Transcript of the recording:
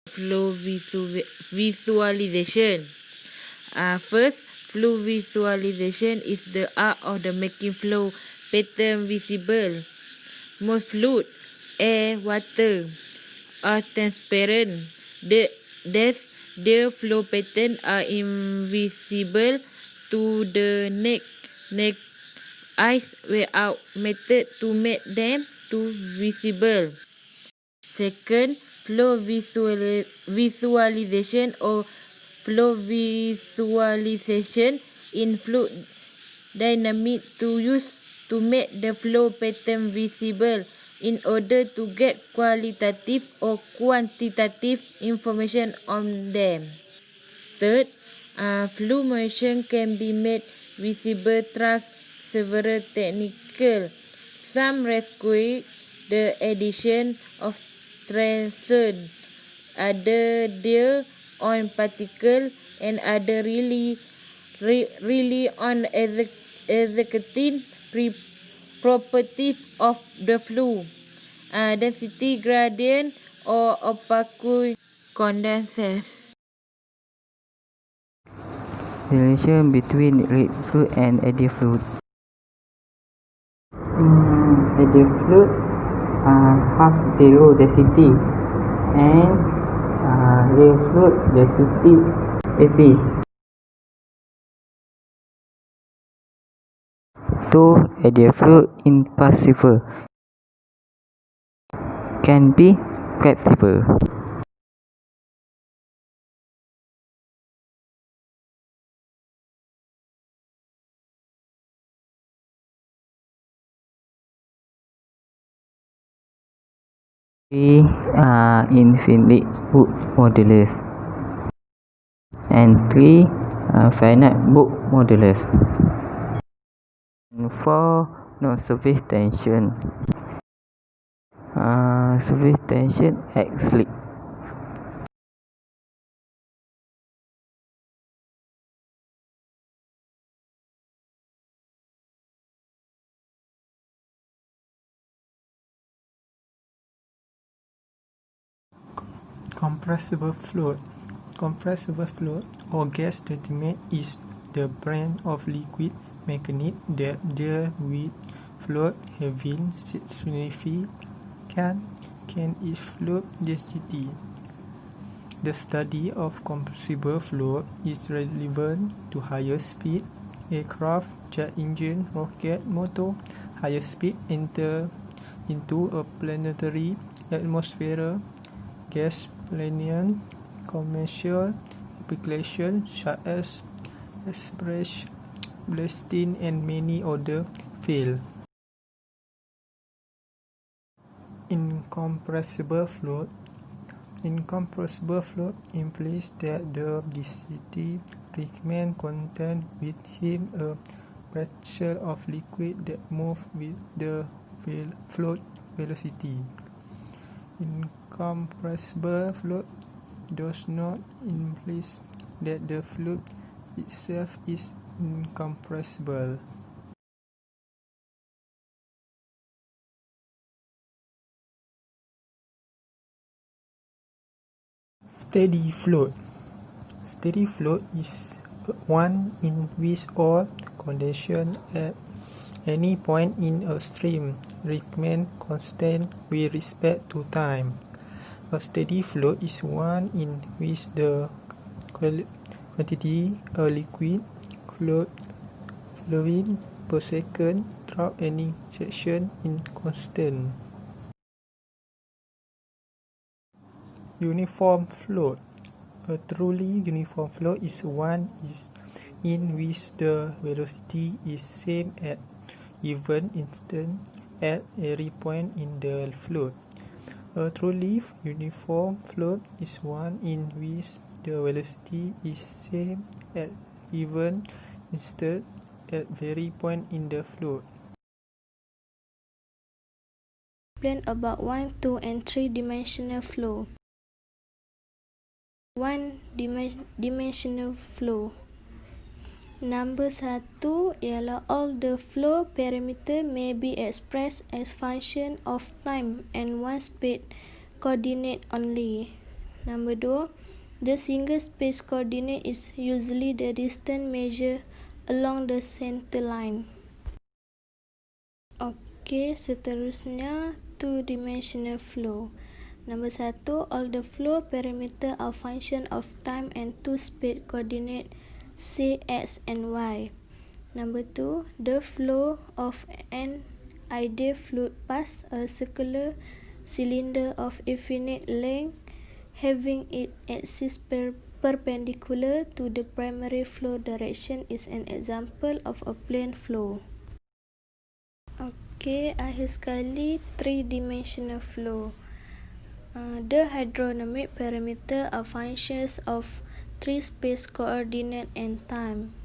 Flow visualization. First, flow visualization is the art of making flow pattern visible. Most fluid, air, water, are transparent. Thus, their flow patterns are invisible to the naked eyes without method to make them too visible. Second, flow visualization or flow visualization in fluid dynamic to use to make the flow pattern visible in order to get qualitative or quantitative information on them. Third, flow motion can be made visible through several techniques. Some require the addition of transient, other their own particle, and other really on executing properties of the flow, density gradient or opaque condenses. Relation between liquid fluid and eddy fluid. Eddy fluid have zero density and real fluid density exists. So, eddy fluid impassible can be flexible. Infinite book modulus and 3 finite book modulus. 4 no surface tension. Surface tension ENCIK. Compressible fluid. Compressible fluid or gas dynamics is the branch of liquid mechanics that deals with fluid having significant change in fluid density. The study of compressible fluid is relevant to higher speed aircraft, jet engine, rocket motor, higher speed interplanetary atmosphere, gas plane, commercial applications such as express blasting and many other fields. Incompressible fluid implies that the density remains constant within a particle of liquid that moves with the fluid velocity. Incompressible fluid does not imply that the fluid itself is incompressible. Steady fluid. Steady fluid is one in which all conditions at any point in a stream remain constant with respect to time. A steady fluid is one in which the quantity of liquid flowing per second through any section is constant. Uniform fluid. A truly uniform fluid is one in which the velocity is same at given instant at every point in the fluid. A truly uniform fluid is one in which the velocity is same at given instant at every point in the fluid. Explain about 1, 2, and 3-dimensional flow. 1-dimensional flow. Number 1 ialah all the flow parameter may be expressed as function of time and one speed coordinate only. Number 2, the single space coordinate is usually the distance measured along the center line. Okey, seterusnya two-dimensional flow. Number 1, all the flow parameter are function of time and two space coordinate, say x and y. Number 2, the flow of an ideal fluid past a circular cylinder of infinite length having its axis perpendicular to the primary flow direction is an example of a plane flow. Okey, akhir sekali three-dimensional flow. The hydrodynamic parameter are functions of three space coordinate and time.